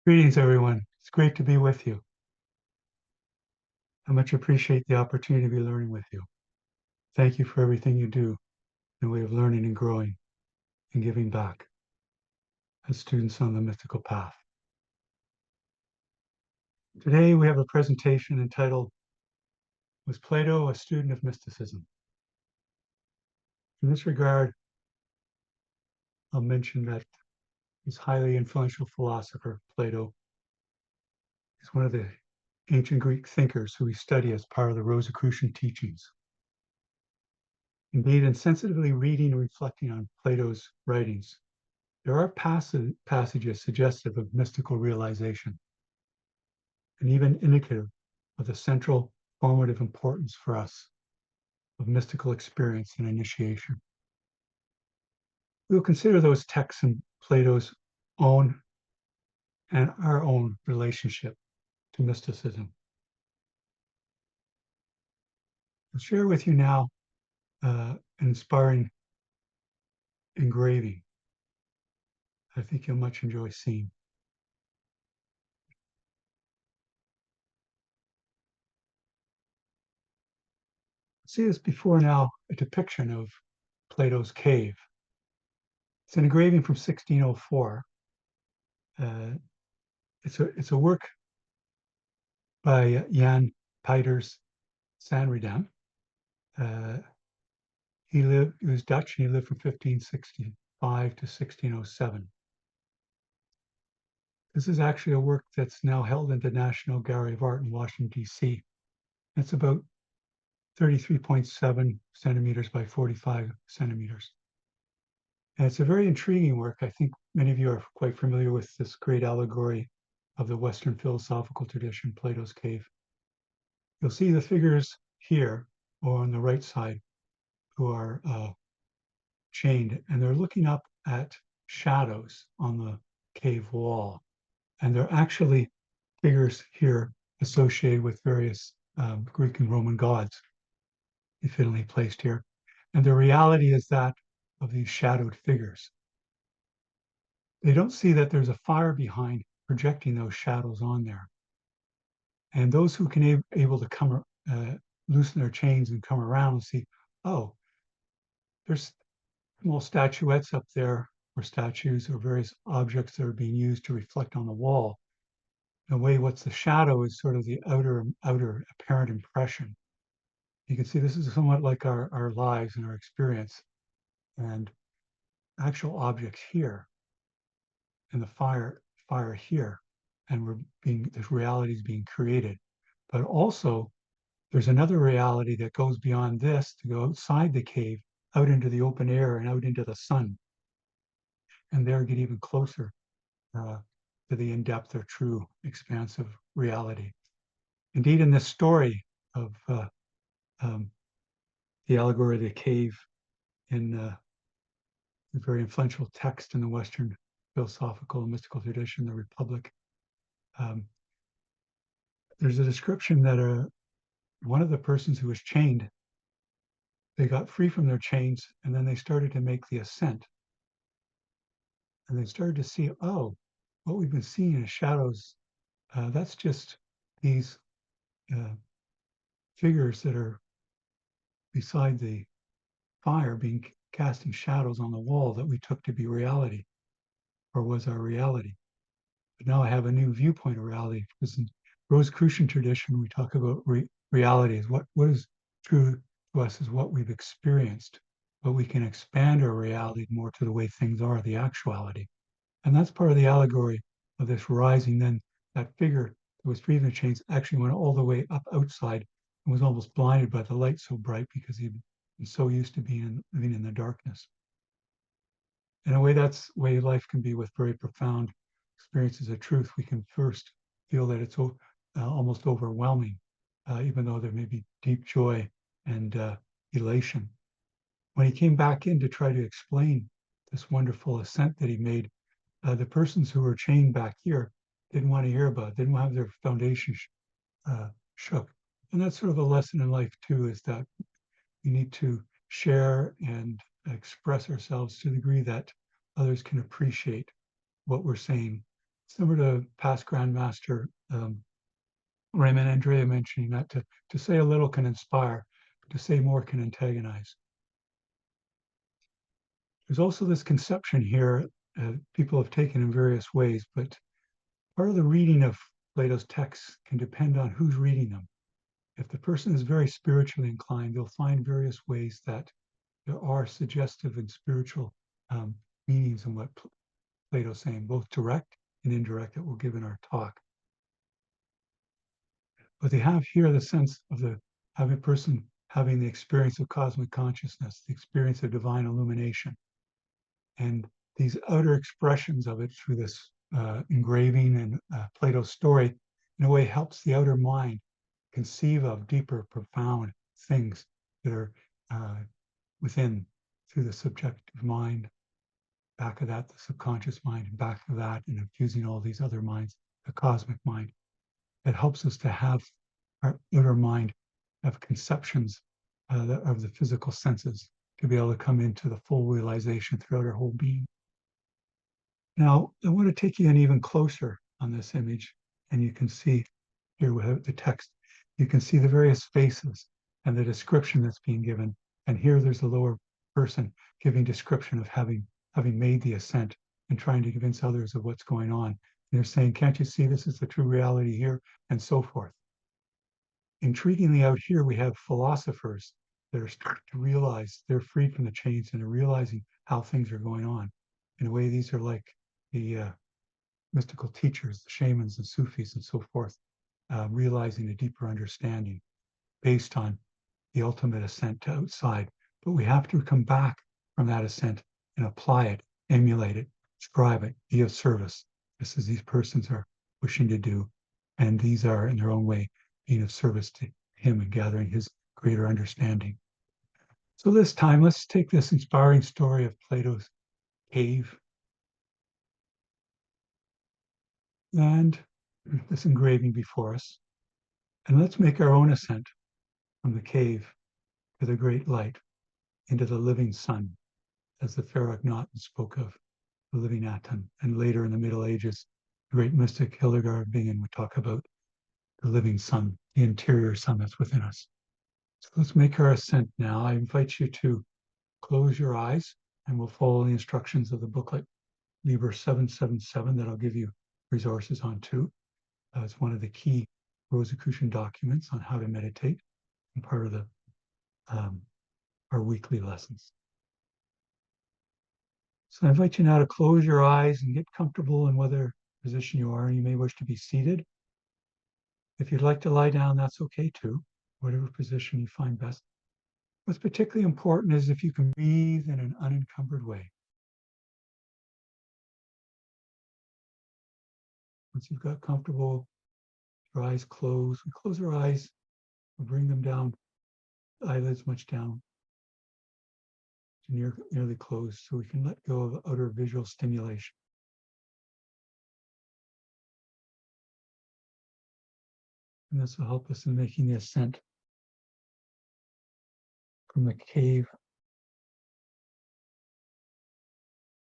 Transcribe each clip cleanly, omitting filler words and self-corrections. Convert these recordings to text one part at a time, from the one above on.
Greetings, everyone. It's great to be with you. I much appreciate the opportunity to be learning with you. Thank you for everything you do in the way of learning and growing and giving back as students on the mystical path. Today, we have a presentation entitled, Was Plato a Student of Mysticism? In this regard, I'll mention that this highly influential philosopher, Plato, is one of the ancient Greek thinkers who we study as part of the Rosicrucian teachings. Indeed, in sensitively reading and reflecting on Plato's writings, there are passages suggestive of mystical realization and even indicative of the central formative importance for us of mystical experience and initiation. We'll consider those texts in Plato's own and our own relationship to mysticism. I'll share with you now an inspiring engraving I think you'll much enjoy seeing. See this before now, a depiction of Plato's cave. It's an engraving from 1604. Uh, it's a work by Jan Peeters Sanredam. Uh, he was Dutch and he lived from 1565 to 1607. This is actually a work that's now held in the National Gallery of Art in Washington, D.C. It's about 33.7 centimeters by 45 centimeters. And it's a very intriguing work. I think many of you are quite familiar with this great allegory of the Western philosophical tradition, Plato's Cave. You'll see the figures here, or on the right side, who are chained, and they're looking up at shadows on the cave wall. And they're actually figures here associated with various Greek and Roman gods, efficiently placed here. And the reality is that of these shadowed figures. They don't see that there's a fire behind projecting those shadows on there. And those who can able to come loosen their chains and come around and see, oh, there's small statuettes up there, or statues, or various objects that are being used to reflect on the wall. In a way, what's the shadow is sort of the outer apparent impression. You can see this is somewhat like our lives and our experience, and actual objects here, and the fire here, and this reality is being created. But also, there's another reality that goes beyond this to go outside the cave, out into the open air and out into the sun, and there get even closer to the in-depth or true expansive reality. Indeed, in this story of um, the allegory of the cave in a very influential text in the Western philosophical and mystical tradition, the Republic, um, there's a description that one of the persons who was chained, they got free from their chains and then they started to make the ascent. And they started to see, oh, what we've been seeing as shadows, that's just these uh, figures that are beside the fire being casting shadows on the wall that we took to be reality or was our reality. But now I have a new viewpoint of reality because in Rosicrucian tradition, we talk about reality as what is true to us is what we've experienced, but we can expand our reality more to the way things are, the actuality. And that's part of the allegory of this rising. Then that figure that was free from the chains actually went all the way up outside and was almost blinded by the light so bright because he'd been so used to living in the darkness. In a way, that's the way life can be with very profound experiences of truth. We can first feel that it's almost overwhelming, even though there may be deep joy and elation. When he came back in to try to explain this wonderful ascent that he made, the persons who were chained back here didn't want to hear about it, didn't have their foundation shook. And that's sort of a lesson in life too, is that we need to share and express ourselves to the degree that others can appreciate what we're saying Similar to past Grandmaster Raymond Andrea mentioning that to say a little can inspire, to say more can antagonize. There's also this conception here people have taken in various ways, but part of the reading of Plato's texts can depend on who's reading them. If the person is very spiritually inclined, they'll find various ways that there are suggestive and spiritual meanings in what Plato's saying, both direct and indirect, that we'll give in our talk. But they have here the sense of having a person having the experience of cosmic consciousness, the experience of divine illumination. And these outer expressions of it through this engraving and Plato's story, in a way, helps the outer mind conceive of deeper, profound things that are within, through the subjective mind, back of that, the subconscious mind, and back of that, and infusing all these other minds, the cosmic mind. It helps us to have our outer mind have conceptions of the physical senses to be able to come into the full realization throughout our whole being. Now, I want to take you in even closer on this image, and you can see here with the text, you can see the various faces and the description that's being given. And here there's a lower person giving description of having made the ascent and trying to convince others of what's going on. And they're saying, can't you see this is the true reality here? And so forth. Intriguingly, out here, we have philosophers that are starting to realize they're freed from the chains and are realizing how things are going on. In a way, these are like the mystical teachers, the shamans and Sufis and so forth, realizing a deeper understanding based on the ultimate ascent to outside. But we have to come back from that ascent and apply it, emulate it, scribe it, be of service, just as these persons are wishing to do. And these are, in their own way, being of service to him and gathering his greater understanding. So this time, let's take this inspiring story of Plato's cave and this engraving before us. And let's make our own ascent from the cave to the great light into the living sun, as the Ferragnauten spoke of, the living atom. And later in the Middle Ages, the great mystic Hildegard of Bingen would talk about the living sun, the interior sun that's within us. So let's make our ascent now. I invite you to close your eyes and we'll follow the instructions of the booklet, Liber 777, that I'll give you resources on too. It's one of the key Rosicrucian documents on how to meditate and part of our weekly lessons. So I invite you now to close your eyes and get comfortable in whatever position you are. You may wish to be seated. If you'd like to lie down, that's okay too, whatever position you find best. What's particularly important is if you can breathe in an unencumbered way. Once you've got comfortable, your eyes closed, we close our eyes, we'll bring them down, eyelids much down, to nearly closed, so we can let go of outer visual stimulation. And this will help us in making the ascent from the cave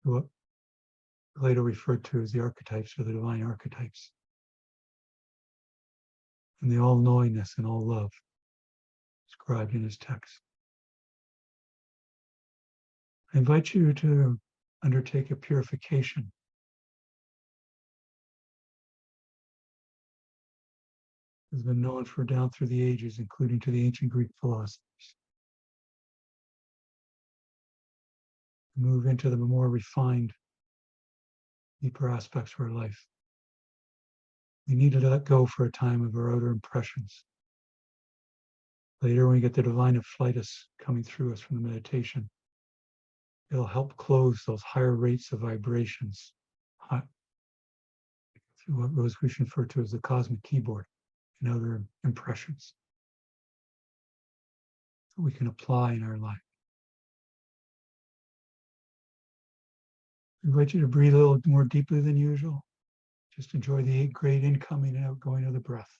to what Plato referred to as the archetypes or the divine archetypes, and the all-knowingness and all love described in his text. I invite you to undertake a purification. Has been known for down through the ages, including to the ancient Greek philosophers. Move into the more refined, deeper aspects of our life. We need to let go for a time of our outer impressions. Later, when we get the divine afflightus coming through us from the meditation, it'll help close those higher rates of vibrations through what Rosicrucian referred to as the cosmic keyboard and other impressions that we can apply in our life. I invite you to breathe a little more deeply than usual. Just enjoy the great incoming and outgoing of the breath.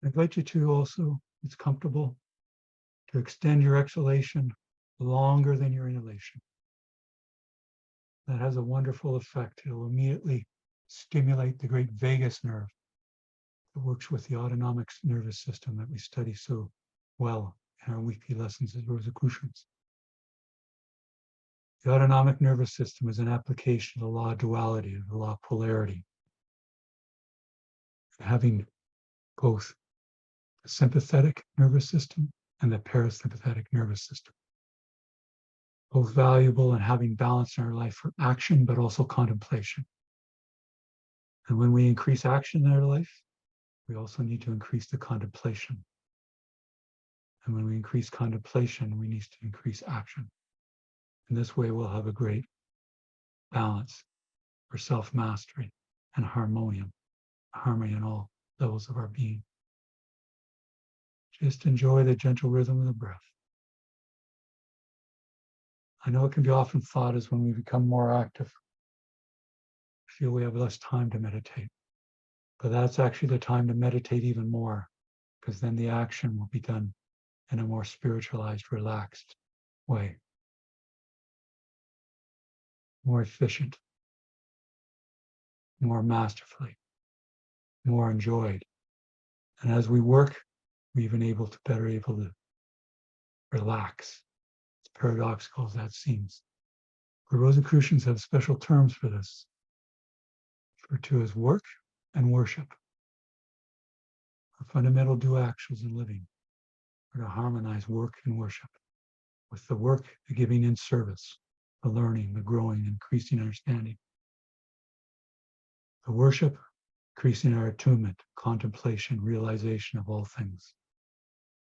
I invite you to also, if it's comfortable, to extend your exhalation longer than your inhalation. That has a wonderful effect. It will immediately stimulate the great vagus nerve that works with the autonomic nervous system that we study so well in our weekly lessons as Rosicrucians. The autonomic nervous system is an application of the law of duality, of the law of polarity. Having both the sympathetic nervous system and the parasympathetic nervous system. Both valuable and having balance in our life for action, but also contemplation. And when we increase action in our life, we also need to increase the contemplation. And when we increase contemplation, we need to increase action. In this way, we'll have a great balance for self-mastery and harmony in all levels of our being. Just enjoy the gentle rhythm of the breath. I know it can be often thought as when we become more active, we feel we have less time to meditate. But that's actually the time to meditate even more, because then the action will be done in a more spiritualized, relaxed way. More efficient, more masterfully, more enjoyed. And as we work, we're even better able to relax. As paradoxical as that seems. The Rosicrucians have special terms for this, referred to as work and worship. Our fundamental dual actions in living are to harmonize work and worship. With the work, the giving in service, the learning, the growing, increasing understanding. The worship, increasing our attunement, contemplation, realization of all things.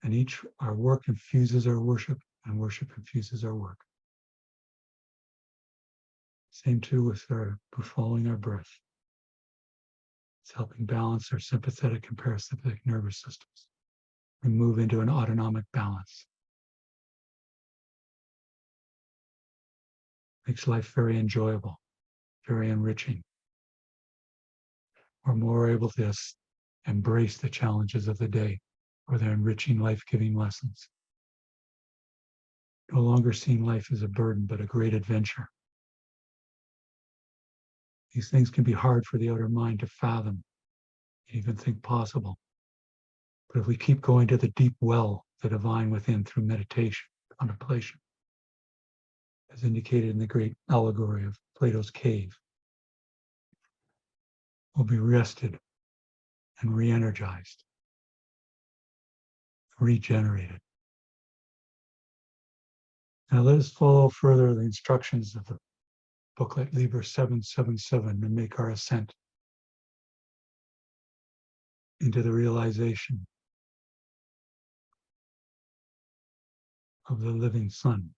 And our work infuses our worship, and worship infuses our work. Same too with following our breath. It's helping balance our sympathetic and parasympathetic nervous systems. We move into an autonomic balance. Makes life very enjoyable, very enriching. We're more able to embrace the challenges of the day or their enriching, life-giving lessons. No longer seeing life as a burden, but a great adventure. These things can be hard for the outer mind to fathom, even think possible. But if we keep going to the deep well, the divine within through meditation, contemplation, as indicated in the great allegory of Plato's cave, we'll be rested and re-energized, regenerated. Now let us follow further the instructions of the booklet Liber 777 and make our ascent into the realization of the living sun.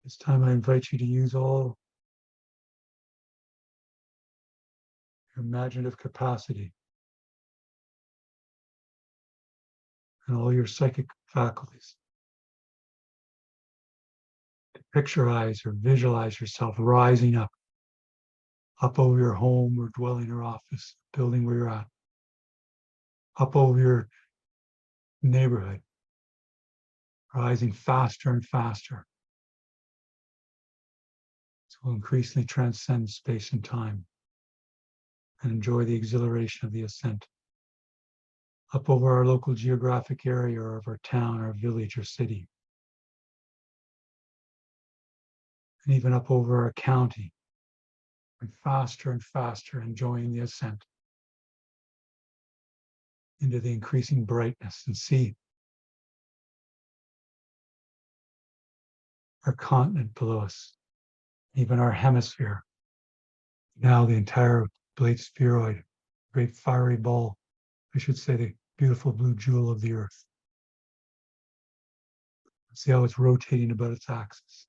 This time I invite you to use all your imaginative capacity and all your psychic faculties to picturize or visualize yourself rising up over your home or dwelling or office, building where you're at, up over your neighborhood, rising faster and faster. So we'll increasingly transcend space and time and enjoy the exhilaration of the ascent. Up over our local geographic area or of our town, our village or city. And even up over our county, and faster, enjoying the ascent into the increasing brightness and see our continent below us, even our hemisphere. Now the entire blade spheroid, great fiery ball, I should say the beautiful blue jewel of the earth. See how it's rotating about its axis.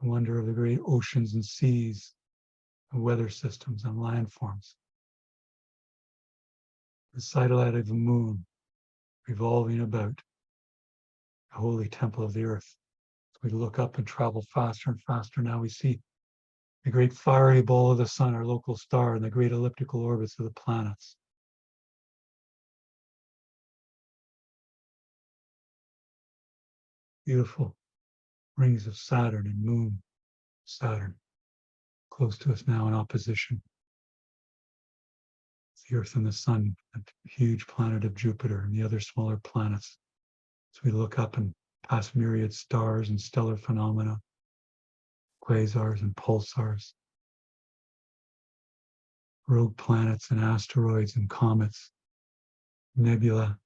The wonder of the great oceans and seas, and weather systems and landforms. The satellite of the moon revolving about the holy temple of the earth. As we look up and travel faster and faster, now we see the great fiery ball of the sun, our local star, and the great elliptical orbits of the planets. Beautiful rings of Saturn and moon Saturn, close to us now in opposition. The Earth and the Sun, a huge planet of Jupiter, and the other smaller planets. As we look up and past myriad stars and stellar phenomena, quasars and pulsars, rogue planets and asteroids and comets, nebula.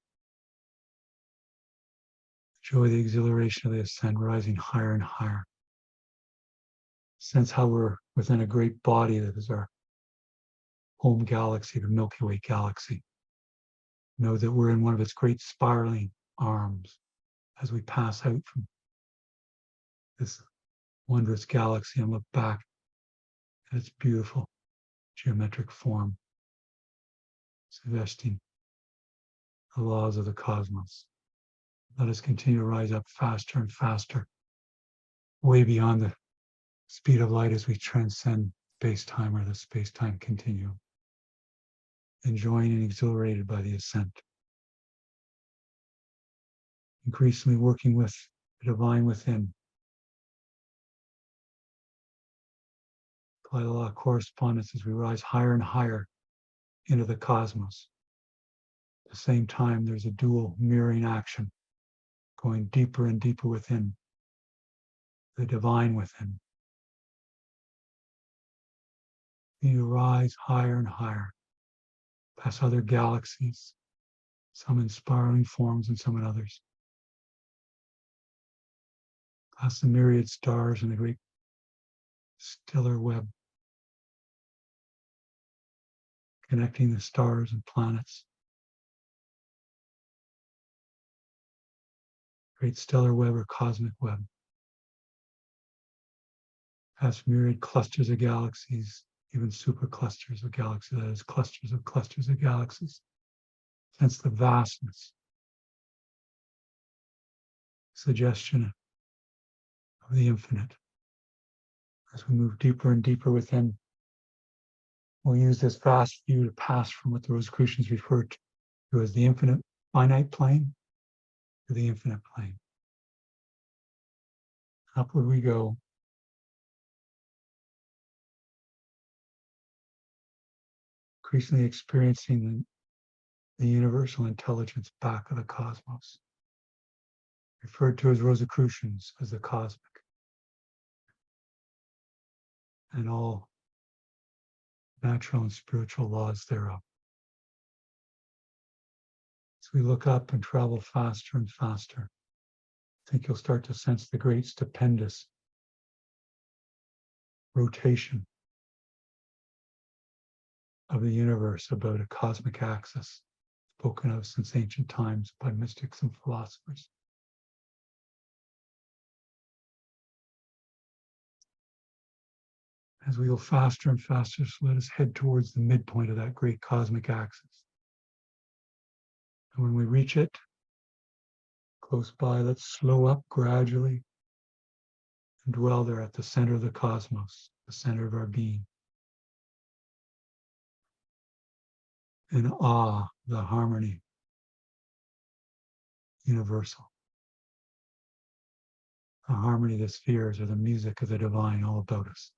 Enjoy the exhilaration of the ascent, rising higher and higher. Sense how we're within a great body that is our home galaxy, the Milky Way galaxy. Know that we're in one of its great spiraling arms as we pass out from this wondrous galaxy and look back at its beautiful geometric form, suggesting the laws of the cosmos. Let us continue to rise up faster and faster, way beyond the speed of light as we transcend space-time or the space-time continuum, enjoying and exhilarated by the ascent. Increasingly working with the divine within. Apply the law of correspondence as we rise higher and higher into the cosmos. At the same time, there's a dual mirroring action, going deeper and deeper within, the divine within. You rise higher and higher, past other galaxies, some in spiraling forms and some in others. Past the myriad stars and the great stellar web, connecting the stars and planets. Great stellar web or cosmic web. Past myriad clusters of galaxies, even superclusters of galaxies, that is, clusters of galaxies. Sense the vastness, suggestion of the infinite. As we move deeper and deeper within, we'll use this vast view to pass from what the Rosicrucians referred to as the infinite finite plane to the infinite plane. Upward we go. Increasingly experiencing the universal intelligence back of the cosmos, referred to as Rosicrucians as the cosmic, and all natural and spiritual laws thereof. As we look up and travel faster and faster, I think you'll start to sense the great stupendous rotation of the universe about a cosmic axis, spoken of since ancient times by mystics and philosophers. As we go faster and faster, so let us head towards the midpoint of that great cosmic axis. And when we reach it, close by, let's slow up gradually and dwell there at the center of the cosmos, the center of our being. In awe, the harmony, universal. The harmony of the spheres or the music of the divine all about us.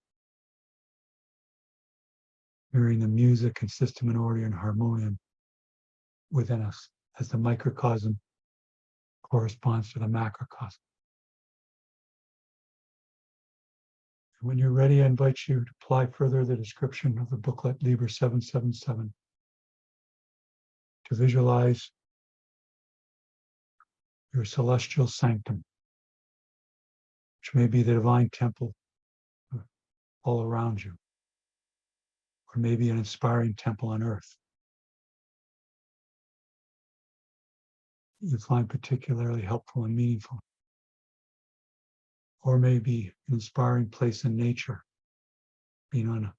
Hearing the music and system and order and harmonium within us as the microcosm corresponds to the macrocosm. When you're ready, I invite you to apply further the description of the booklet Liber 777 to visualize your celestial sanctum, which may be the divine temple all around you, or maybe an inspiring temple on earth you find particularly helpful and meaningful, or maybe an inspiring place in nature, being on a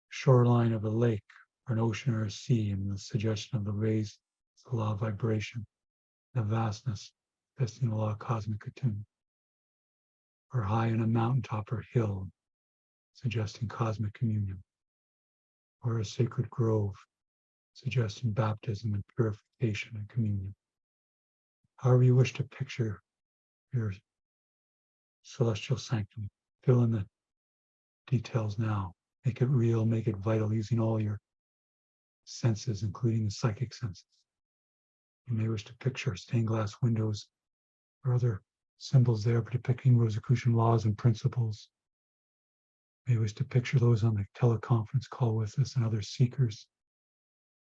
shoreline of a lake or an ocean or a sea, and the suggestion of the rays, the law of vibration, the vastness, testing the law of cosmic attunement, or high on a mountaintop or hill, suggesting cosmic communion, or a sacred grove, suggesting baptism and purification and communion. However you wish to picture your celestial sanctum, fill in the details now. Make it real, make it vital, using all your senses, including the psychic senses. You may wish to picture stained glass windows or other symbols there depicting Rosicrucian laws and principles. You may wish to picture those on the teleconference call with us and other seekers,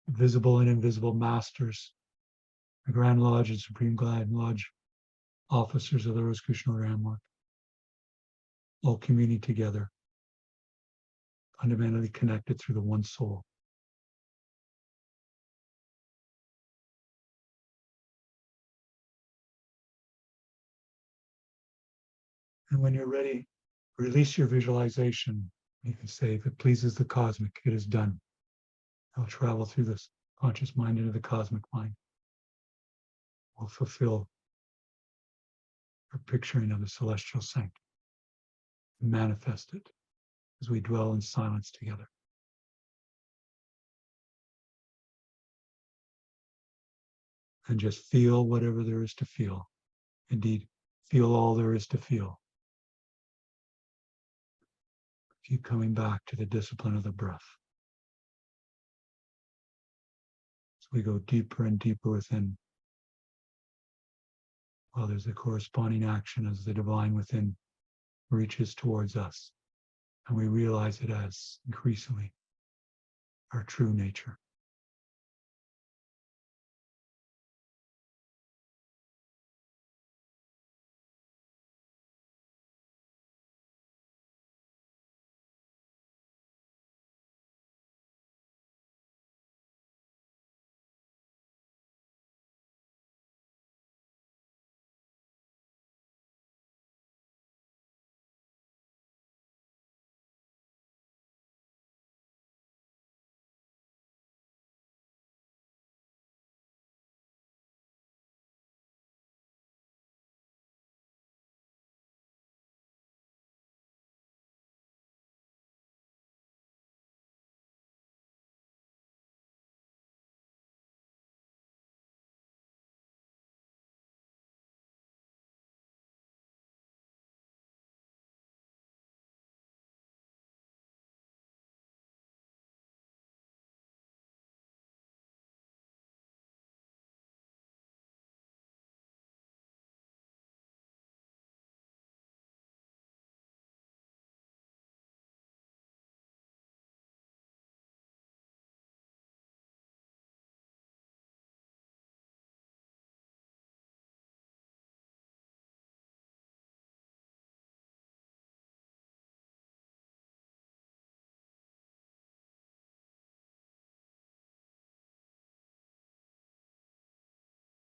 visible and invisible masters, the Grand Lodge and Supreme Grand Lodge officers of the Rosicrucian Order Amorth, all communing together, fundamentally connected through the one soul. And when you're ready, release your visualization. You can say, if it pleases the cosmic, it is done. I'll travel through this conscious mind into the cosmic mind. We'll fulfill our picturing of the celestial sanctum and manifest it as we dwell in silence together. And just feel whatever there is to feel. Indeed, feel all there is to feel. Keep coming back to the discipline of the breath. As we go deeper and deeper within, while there's a corresponding action as the divine within reaches towards us, and we realize it as increasingly our true nature.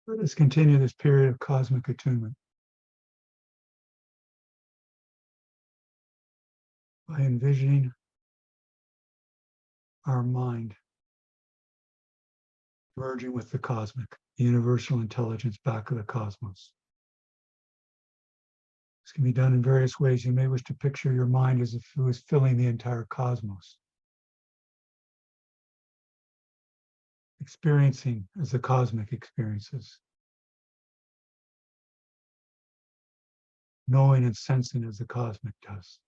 Let us continue this period of cosmic attunement by envisioning our mind merging with the cosmic, the universal intelligence back of the cosmos. This can be done in various ways. You may wish to picture your mind as if it was filling the entire cosmos, experiencing as the cosmic experiences, knowing and sensing as the cosmic does.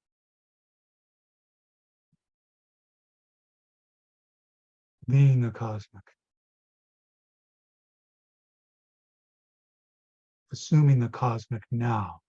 Being the cosmic, assuming the cosmic now.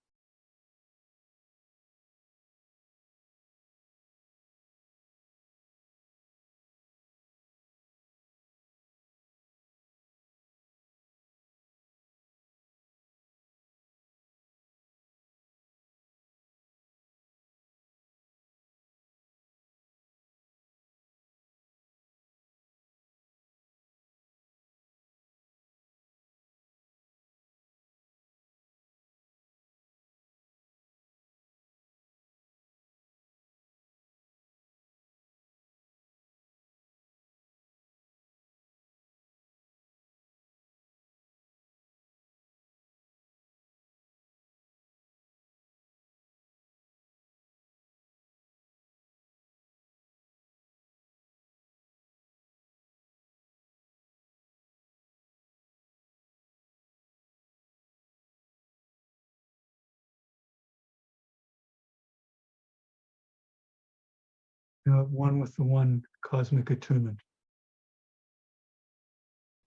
one with the one cosmic attunement.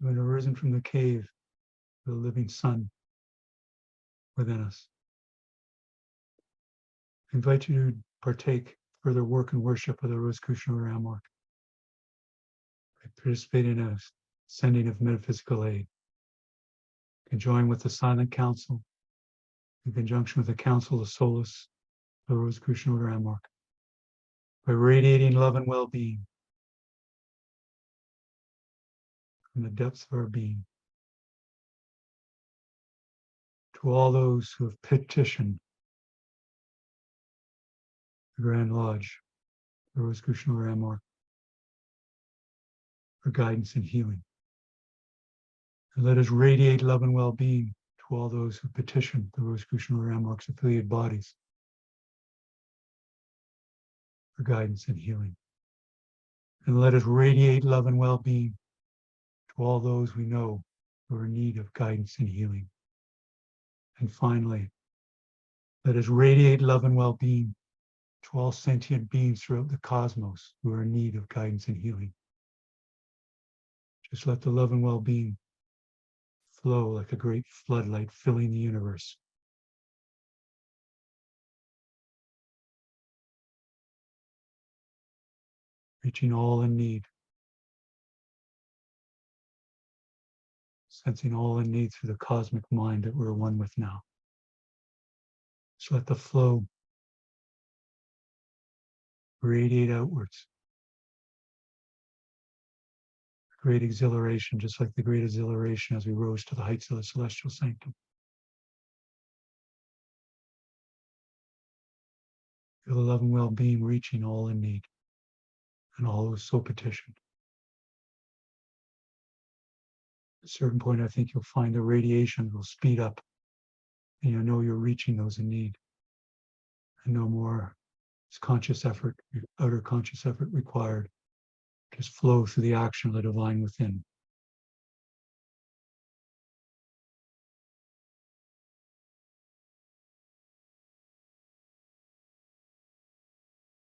You have arisen from the cave, the living sun within us. I invite you to partake further work and worship of the Rosicrucian Ramwork. I participate in a sending of metaphysical aid. You can join with the Silent Council in conjunction with the Council of Solace, the Rosicrucian Ramwork, by radiating love and well-being from the depths of our being to all those who have petitioned the Grand Lodge, the Rosicrucian Ramwork, for guidance and healing. And let us radiate love and well-being to all those who petition the Rosicrucian Ramwork's affiliate bodies for guidance and healing. And let us radiate love and well-being to all those we know who are in need of guidance and healing. And finally, let us radiate love and well-being to all sentient beings throughout the cosmos who are in need of guidance and healing. Just let the love and well-being flow like a great floodlight filling the universe. Reaching all in need. Sensing all in need through the cosmic mind that we're one with now. Just let the flow radiate outwards. Great exhilaration, just like the great exhilaration as we rose to the heights of the celestial sanctum. Feel the love and well-being reaching all in need and all who so petitioned. At a certain point, I think you'll find the radiation will speed up and you'll know you're reaching those in need. And no more is conscious effort, outer conscious effort required. Just flow through the action of the divine within.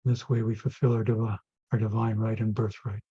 This way we fulfill our divine right and birthright.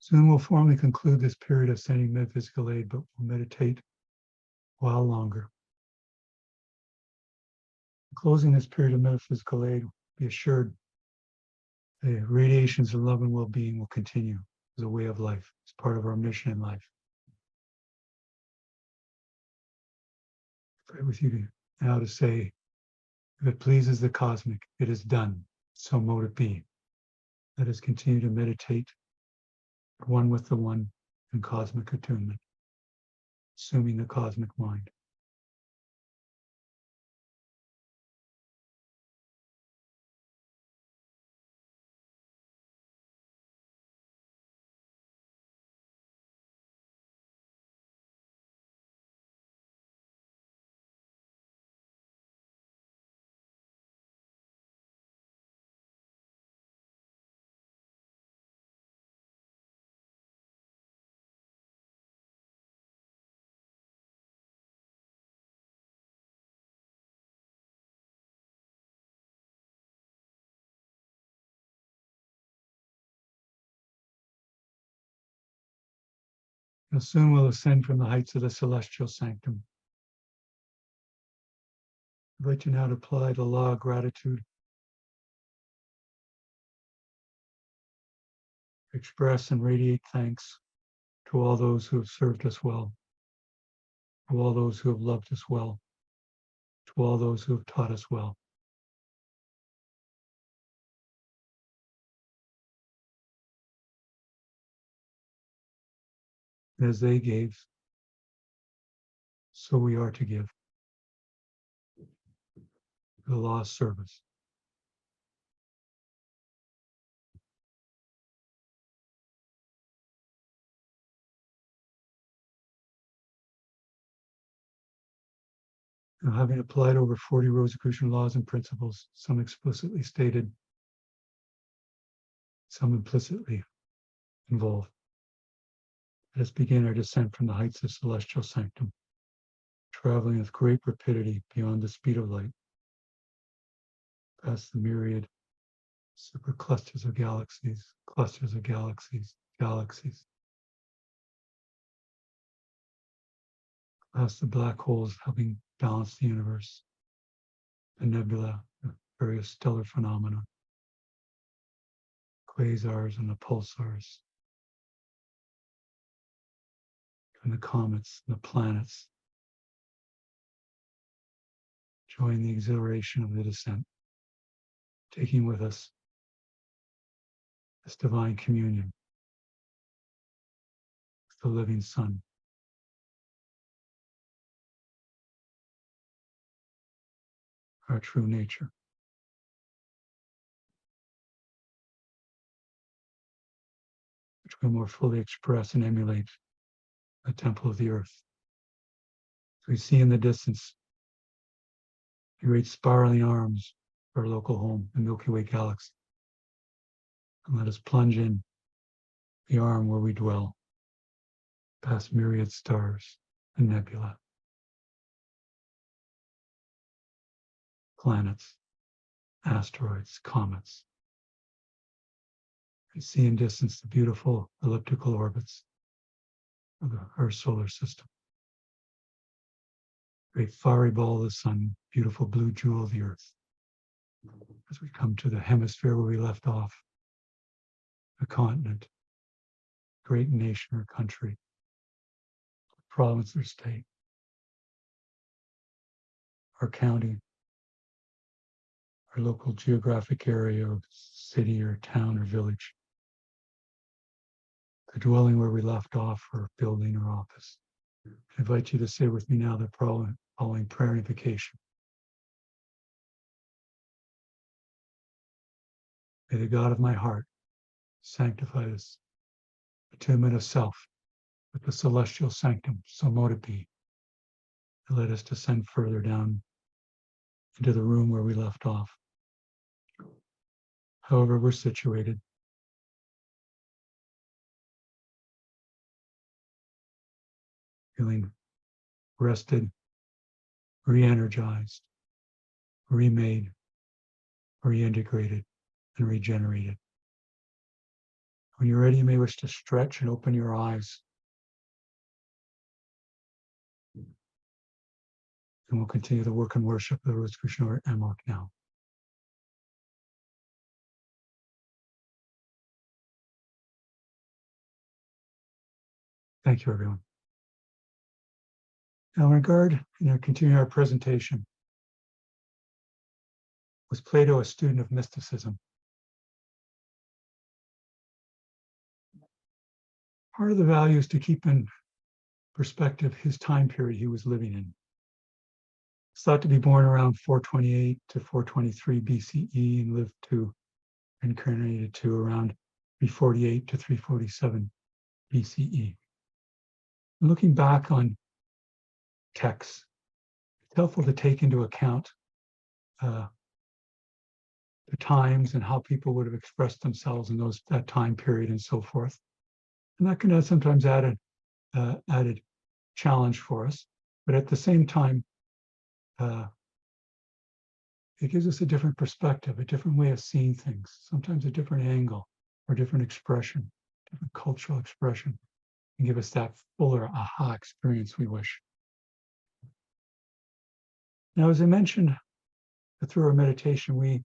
Soon we'll formally conclude this period of sending metaphysical aid, but we'll meditate a while longer. Closing this period of metaphysical aid, be assured the radiations of love and well-being will continue as a way of life, as part of our mission in life. I pray with you now to say, if it pleases the cosmic, it is done, so mote it be. Let us continue to meditate, one with the one in cosmic attunement, assuming the cosmic mind. Now soon we'll ascend from the heights of the celestial sanctum. I'd like you now to apply the law of gratitude. Express and radiate thanks to all those who have served us well, to all those who have loved us well, to all those who have taught us well. And as they gave, so we are to give. The lost service. Now, having applied over 40 Rosicrucian laws and principles, some explicitly stated, some implicitly involved, let us begin our descent from the heights of celestial sanctum, traveling with great rapidity beyond the speed of light, past the myriad superclusters of galaxies, clusters of galaxies, galaxies, past the black holes helping balance the universe, the nebula, the various stellar phenomena, quasars and the pulsars, and the comets and the planets. Join the exhilaration of the descent, taking with us this divine communion with the living Sun. Our true nature. Which we more fully express and emulate the temple of the earth. We see in the distance the great spiraling arms of our local home, the Milky Way galaxy. And let us plunge in the arm where we dwell, past myriad stars and nebula, planets, asteroids, comets. We see in distance the beautiful elliptical orbits of our solar system. Great fiery ball of the sun, beautiful blue jewel of the earth. As we come to the hemisphere where we left off, a continent, great nation or country, province or state, our county, our local geographic area of city or town or village, the dwelling where we left off, or building or office. I invite you to say with me now the following prayer invocation. May the God of my heart sanctify this attunement of self with the celestial sanctum, so mote it be. And let us descend further down into the room where we left off. However we're situated, feeling rested, re-energized, remade, reintegrated, and regenerated. When you're ready, you may wish to stretch and open your eyes. And we'll continue the work and worship of the Rosicrucian Emerald now. Thank you, everyone. Now, in regard, continuing our presentation, was Plato a student of mysticism? Part of the value is to keep in perspective his time period he was living in. He's thought to be born around 428 to 423 BCE and lived to incarnated to around 348 to 347 BCE. And looking back on texts, it's helpful to take into account the times and how people would have expressed themselves in that time period and so forth. And that can sometimes add an added challenge for us. But at the same time, it gives us a different perspective, a different way of seeing things, sometimes a different angle or different expression, different cultural expression, and give us that fuller aha experience we wish. Now, as I mentioned, through our meditation, we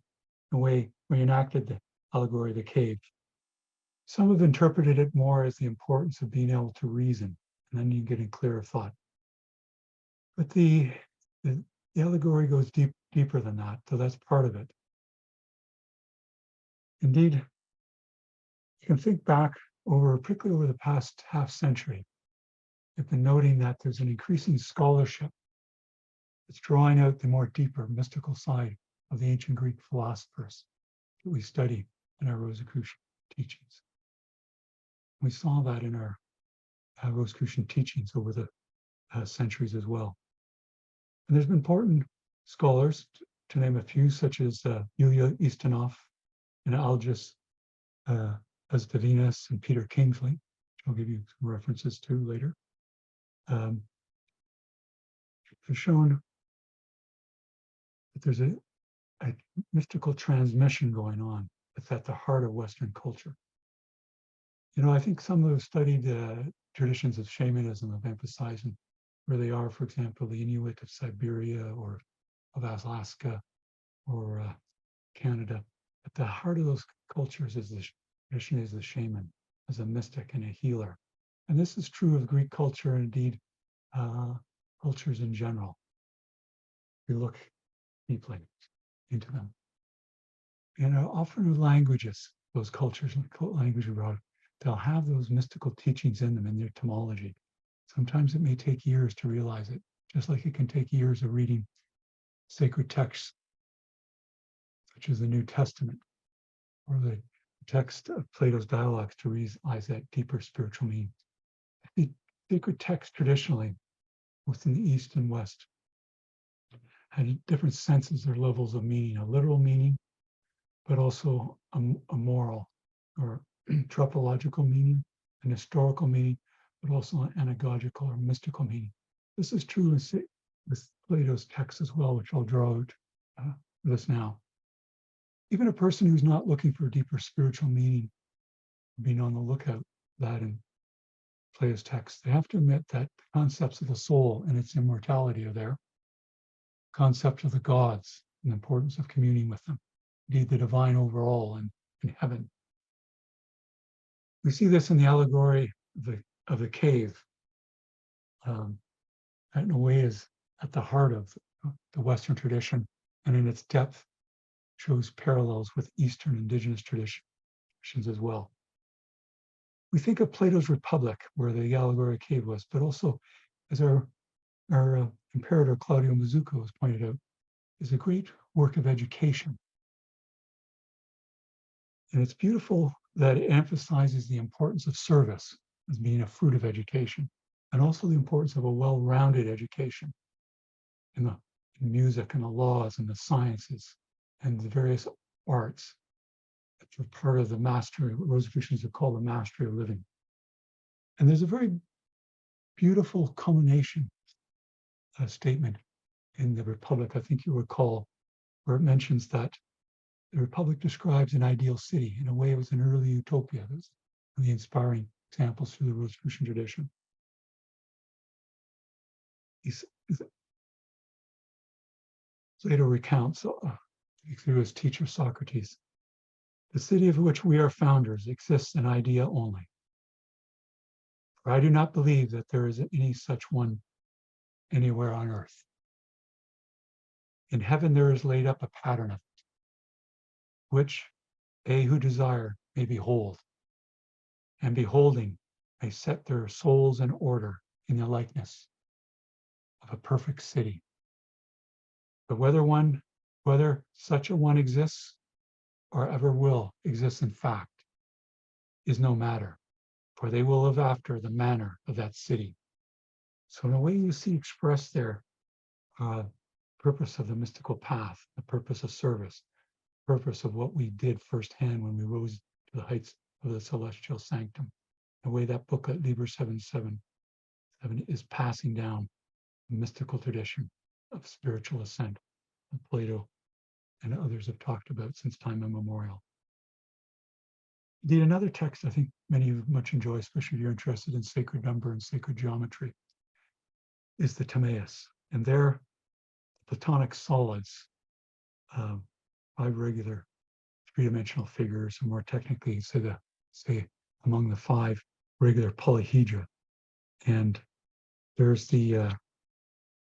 enacted the allegory of the cave. Some have interpreted it more as the importance of being able to reason, and then you get in clearer thought. But the allegory goes deeper than that, so that's part of it. Indeed, you can think back particularly over the past half century, I've been noting that there's an increasing scholarship that's drawing out the more deeper mystical side of the ancient Greek philosophers that we study in our Rosicrucian teachings. We saw that in our Rosicrucian teachings over the centuries as well. And there's been important scholars, to name a few, such as Yulia Istinov and Algis Estevinas and Peter Kingsley, which I'll give you some references to later, have shown that there's a mystical transmission going on that's at the heart of Western culture. I think some who have studied traditions of shamanism have emphasized where they are, for example, the Inuit of Siberia or of Alaska or Canada. At the heart of those cultures is the tradition is the shaman as a mystic and a healer. And this is true of Greek culture and indeed cultures in general. We look deeply into them. And often with languages, those cultures, language abroad, they'll have those mystical teachings in them in their etymology. Sometimes it may take years to realize it, just like it can take years of reading sacred texts, such as the New Testament, or the text of Plato's dialogues to realize that deeper spiritual meaning. The sacred texts traditionally, within the East and West, had different senses or levels of meaning, a literal meaning, but also a moral or tropological meaning, an historical meaning, but also an anagogical or mystical meaning. This is true with Plato's text as well, which I'll draw out for this now. Even a person who's not looking for a deeper spiritual meaning, being on the lookout for that in Plato's text, they have to admit that concepts of the soul and its immortality are there. Concepts of the gods and the importance of communing with them, indeed the divine overall and in heaven. We see this in the allegory of the cave. That in a way is at the heart of the Western tradition, and in its depth shows parallels with Eastern indigenous traditions as well. We think of Plato's Republic, where the allegory cave was, but also, as our imperator Claudio Mazzucco has pointed out, is a great work of education. And it's beautiful that it emphasizes the importance of service as being a fruit of education, and also the importance of a well-rounded education in music and the laws and the sciences and the various arts that are part of the mastery, what Rosicrucians have called the mastery of living. And there's a very beautiful culmination statement in the Republic, I think you recall, where it mentions that the Republic describes an ideal city. In a way, it was an early utopia. There's really inspiring examples through the Rosicrucian tradition. Plato recounts through his teacher Socrates, the city of which we are founders exists an idea only. For I do not believe that there is any such one anywhere on earth. In heaven there is laid up a pattern of it, which they who desire may behold, and beholding may set their souls in order in the likeness of a perfect city. But whether such a one exists or ever will exist in fact is no matter, for they will live after the manner of that city. So in a way you see expressed there purpose of the mystical path, the purpose of service, purpose of what we did firsthand when we rose to the heights of the celestial sanctum. The way that book at Liber 777 is passing down the mystical tradition of spiritual ascent that Plato and others have talked about since time immemorial. Indeed, another text I think many of you much enjoy, especially if you're interested in sacred number and sacred geometry, is the Timaeus. And there, Platonic solids, 5 regular three-dimensional figures, or more technically, say among the 5 regular polyhedra. And there's the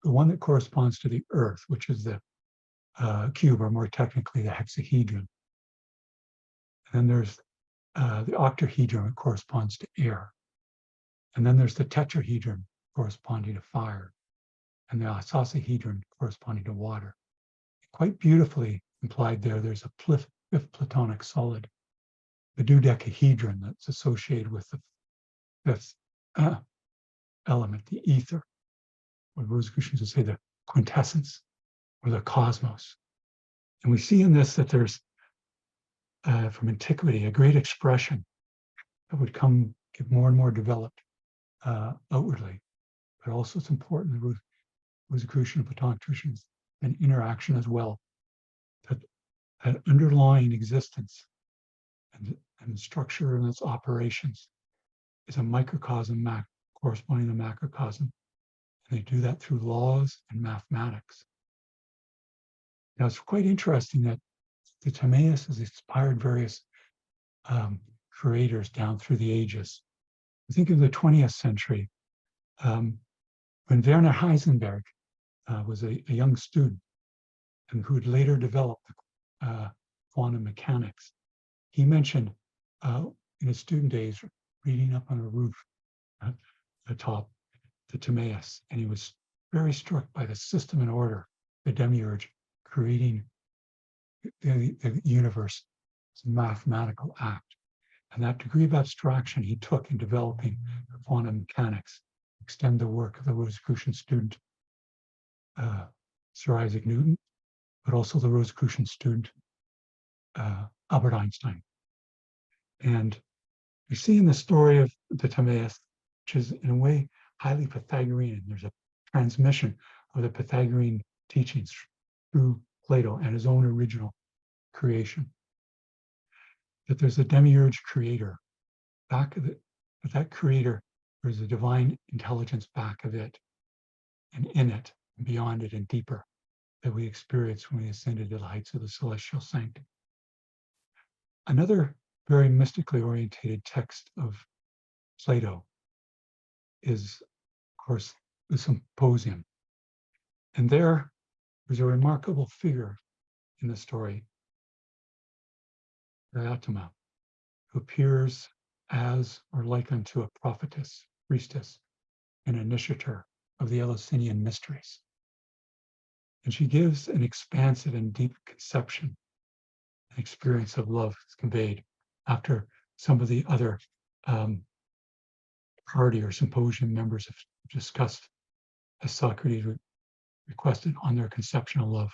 one that corresponds to the Earth, which is the cube, or more technically, the hexahedron. And then there's the octahedron, which corresponds to air. And then there's the tetrahedron, corresponding to fire, and the isosahedron, corresponding to water. Quite beautifully implied there, there's a fifth Platonic solid, the dodecahedron, that's associated with the 5th element, the ether, what Rosicrucians would say the quintessence, or the cosmos. And we see in this that there's, from antiquity, a great expression that would get more and more developed outwardly. But also it's important, the Rosicrucian and Platonic traditions, and interaction as well, that underlying existence and structure and its operations is a microcosm corresponding to macrocosm. And they do that through laws and mathematics. Now, it's quite interesting that the Timaeus has inspired various creators down through the ages. I think in the 20th century, when Werner Heisenberg was a young student and who had later developed quantum mechanics, he mentioned in his student days reading up on a roof at the top, the Timaeus, and he was very struck by the system and order, the demiurge creating the universe as a mathematical act. And that degree of abstraction he took in developing quantum mechanics extend the work of the Rosicrucian student, Sir Isaac Newton, but also the Rosicrucian student, Albert Einstein. And we see in the story of the Timaeus, which is in a way highly Pythagorean. There's a transmission of the Pythagorean teachings through Plato and his own original creation. That there's a demiurge creator back of it, but that creator, there's a divine intelligence back of it, and in it, and beyond it, and deeper, that we experience when we ascended to the heights of the celestial sanctum. Another very mystically orientated text of Plato is, of course, the Symposium. And there's a remarkable figure in the story, Diotima, who appears as or like unto a prophetess, priestess, an initiator of the Eleusinian mysteries. And she gives an expansive and deep conception, an experience of love is conveyed after some of the other party or symposium members have discussed, as Socrates requested, on their conception of love.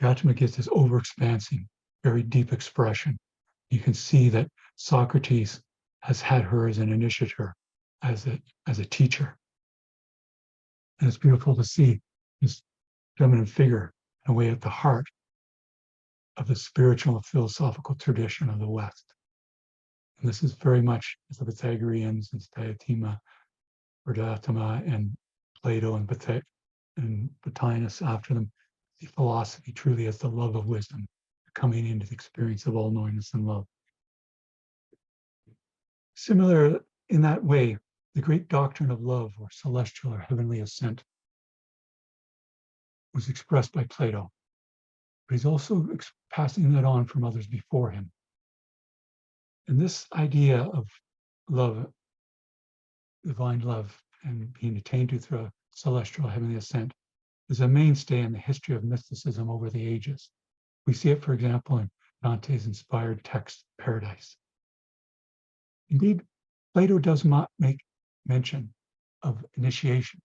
Diotima gives this overexpansing, very deep expression. You can see that Socrates has had her as an initiator, as a teacher. And it's beautiful to see this feminine figure in a way at the heart of the spiritual and philosophical tradition of the West. And this is very much as the Pythagoreans and Diotima, or Diotima, and Plato and Plotinus after them, the philosophy truly as the love of wisdom, coming into the experience of all knowingness and love. Similar in that way, the great doctrine of love, or celestial or heavenly ascent, was expressed by Plato, but he's also passing that on from others before him. And this idea of love, divine love, and being attained to through a celestial heavenly ascent is a mainstay in the history of mysticism over the ages. We see it, for example, in Dante's inspired text, Paradise. Indeed, Plato does not make mention of initiation.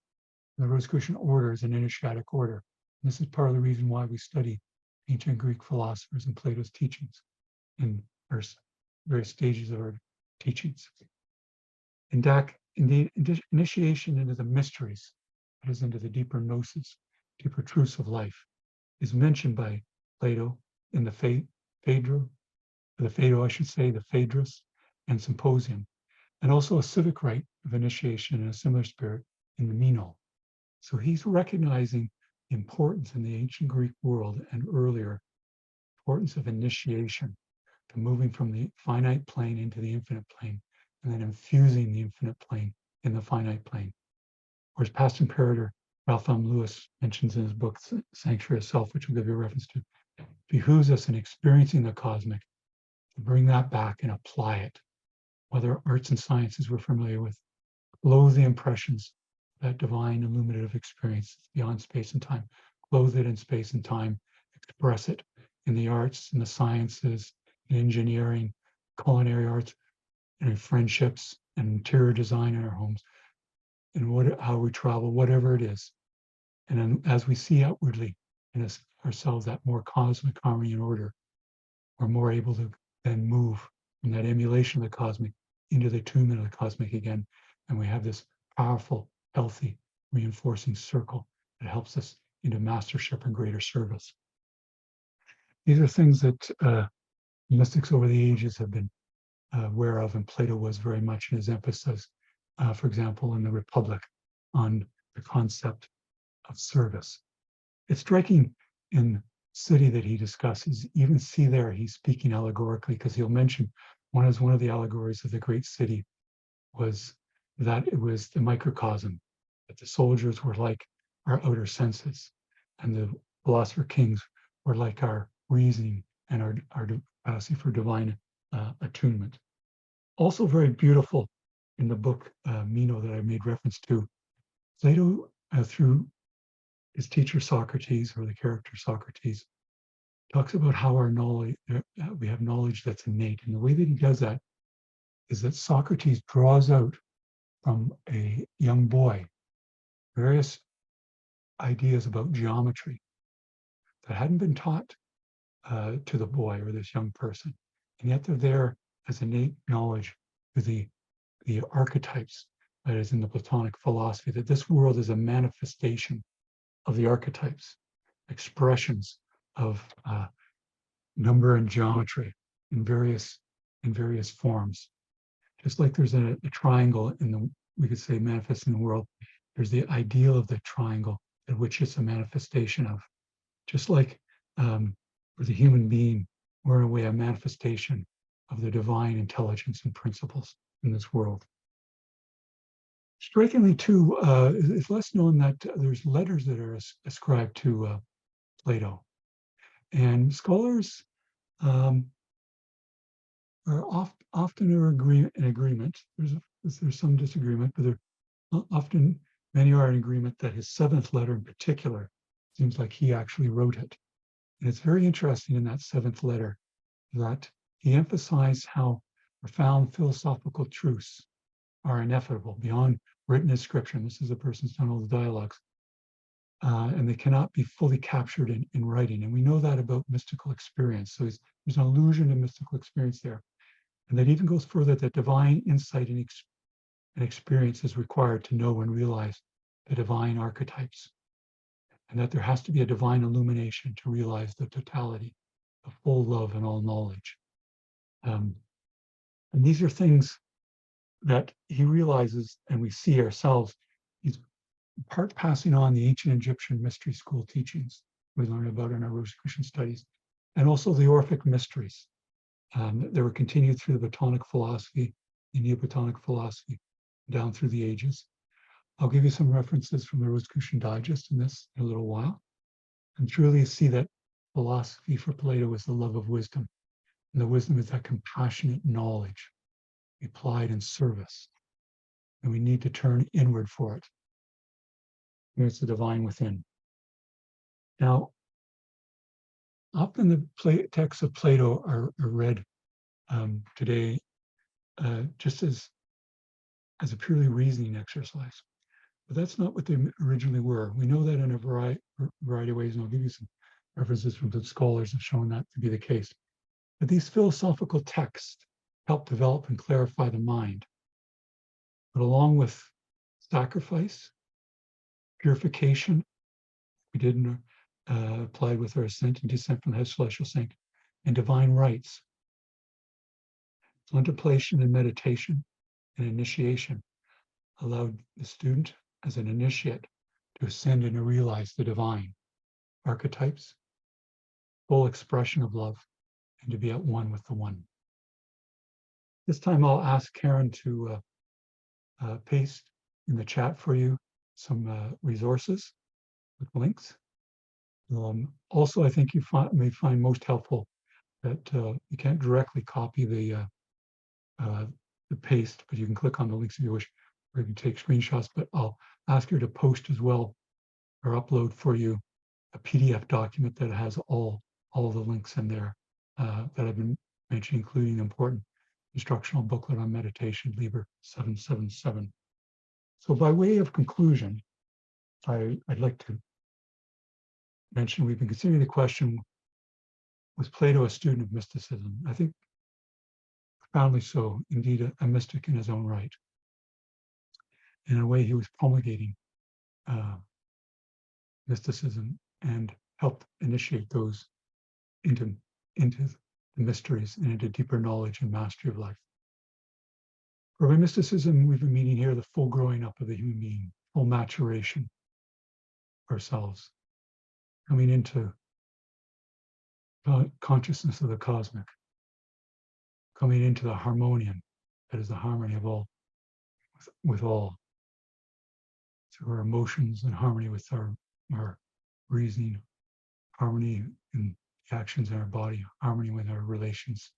The Rosicrucian order is an initiatic order. And this is part of the reason why we study ancient Greek philosophers and Plato's teachings in various stages of our teachings. Indeed, initiation into the mysteries, that is, into the deeper gnosis, deeper truths of life, is mentioned by Plato in the Phaedrus, the Phaedrus and Symposium, and also a civic rite of initiation in a similar spirit in the Meno. So he's recognizing the importance in the ancient Greek world and earlier importance of initiation, to moving from the finite plane into the infinite plane, and then infusing the infinite plane in the finite plane. Or as past imperator Ralph M. Lewis mentions in his book, Sanctuary of Self, which we'll give you a reference to, behooves us in experiencing the cosmic to bring that back and apply it, whether arts and sciences we're familiar with, clothe the impressions, that divine illuminative experience beyond space and time, clothe it in space and time, express it in the arts, in the sciences, in engineering, culinary arts, and in friendships and interior design in our homes, and how we travel, whatever it is. And then as we see outwardly in ourselves that more cosmic harmony and order, we're more able to then move from that emulation of the cosmic into the attunement of the cosmic again. And we have this powerful, healthy, reinforcing circle that helps us into mastership and greater service. These are things that mystics over the ages have been aware of, and Plato was very much in his emphasis, for example, in the Republic, on the concept of service. It's striking in City that he discusses, even see there, he's speaking allegorically, because he'll mention one of the allegories of the great city was that it was the microcosm, that the soldiers were like our outer senses, and the philosopher kings were like our reasoning and our capacity for divine attunement. Also very beautiful in the book Meno that I made reference to, Plato, through his teacher Socrates, or the character Socrates, talks about how our knowledge, we have knowledge that's innate. And the way that he does that is that Socrates draws out from a young boy various ideas about geometry that hadn't been taught to the boy or this young person. And yet they're there as innate knowledge to the archetypes that is in the Platonic philosophy, that this world is a manifestation of the archetypes, expressions of number and geometry in various forms. Just like there's a triangle in the, we could say, manifest in the world, there's the ideal of the triangle at which it's a manifestation of. Just like for the human being, we're in a way a manifestation of the divine intelligence and principles in this world. Strikingly, too, it's less known that there's letters that are ascribed to Plato. And scholars are often in agreement. There's some disagreement, but often many are in agreement that his seventh letter in particular seems like he actually wrote it. And it's very interesting in that seventh letter that he emphasized how profound philosophical truths are ineffable beyond written inscription. This is a person who's done all the dialogues. And they cannot be fully captured in writing. And we know that about mystical experience. So there's an allusion to mystical experience there. And that even goes further, that divine insight and experience is required to know and realize the divine archetypes. And that there has to be a divine illumination to realize the totality of full love and all knowledge. And these are things that he realizes, and we see ourselves. He's part passing on the ancient Egyptian mystery school teachings we learn about in our Rosicrucian studies, and also the Orphic mysteries that were continued through the Platonic philosophy, the Neoplatonic philosophy, down through the ages. I'll give you some references from the Rosicrucian Digest in this in a little while, and truly see that philosophy for Plato is the love of wisdom, and the wisdom is that compassionate knowledge applied in service, and we need to turn inward for it. It's the divine within. Now, often the texts of Plato are read today just as a purely reasoning exercise. But that's not what they originally were. We know that in a variety of ways, and I'll give you some references from the scholars have shown that to be the case. But these philosophical texts help develop and clarify the mind. But along with sacrifice, purification, we did applied with our ascent and descent from the head celestial saint, and divine rights, contemplation and meditation and initiation allowed the student as an initiate to ascend and to realize the divine archetypes, full expression of love, and to be at one with the one. This time I'll ask Karen to paste in the chat for you some resources with links. Also, I think you may find most helpful that you can't directly copy the paste, but you can click on the links if you wish, or you can take screenshots, but I'll ask her to post as well or upload for you a PDF document that has all the links in there that I've been mentioning, including the important instructional booklet on meditation, Liber 777. So by way of conclusion, I'd like to mention we've been considering the question, was Plato a student of mysticism? I think profoundly so, indeed a mystic in his own right. In a way, he was promulgating mysticism and helped initiate those into the mysteries and into deeper knowledge and mastery of life. For by mysticism, we've been meaning here the full growing up of the human being, full maturation of ourselves, coming into consciousness of the cosmic, coming into the harmonium, that is the harmony of all, with all, through our emotions and harmony with our reasoning, harmony in the actions in our body, harmony with our relations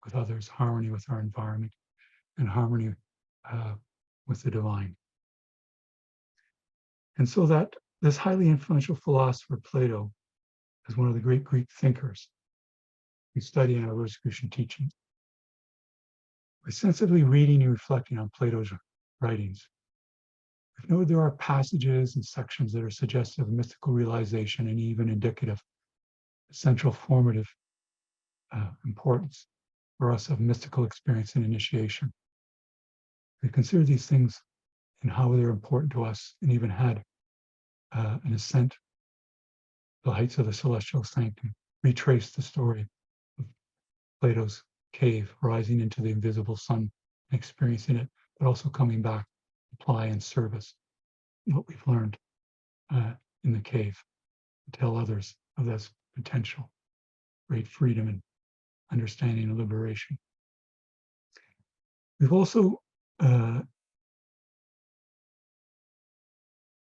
with others, harmony with our environment, and harmony with the divine. And so that this highly influential philosopher, Plato, is one of the great Greek thinkers we study in our Rosicrucian teaching. By sensibly reading and reflecting on Plato's writings, we've noted there are passages and sections that are suggestive of mystical realization and even indicative of central formative importance for us of mystical experience and initiation. We consider these things and how they're important to us, and even had an ascent to the heights of the celestial sanctum, retrace the story of Plato's cave, rising into the invisible sun and experiencing it, but also coming back to apply and service what we've learned in the cave, to tell others of this potential, great freedom and understanding and liberation. We've also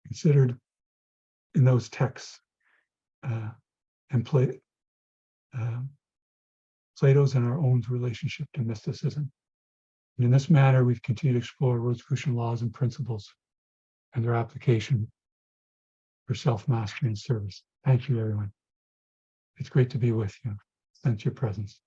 considered in those texts and Plato's and our own relationship to mysticism. And in this manner, we've continued to explore Rosicrucian laws and principles and their application for self-mastery and service. Thank you, everyone. It's great to be with you. Sense your presence.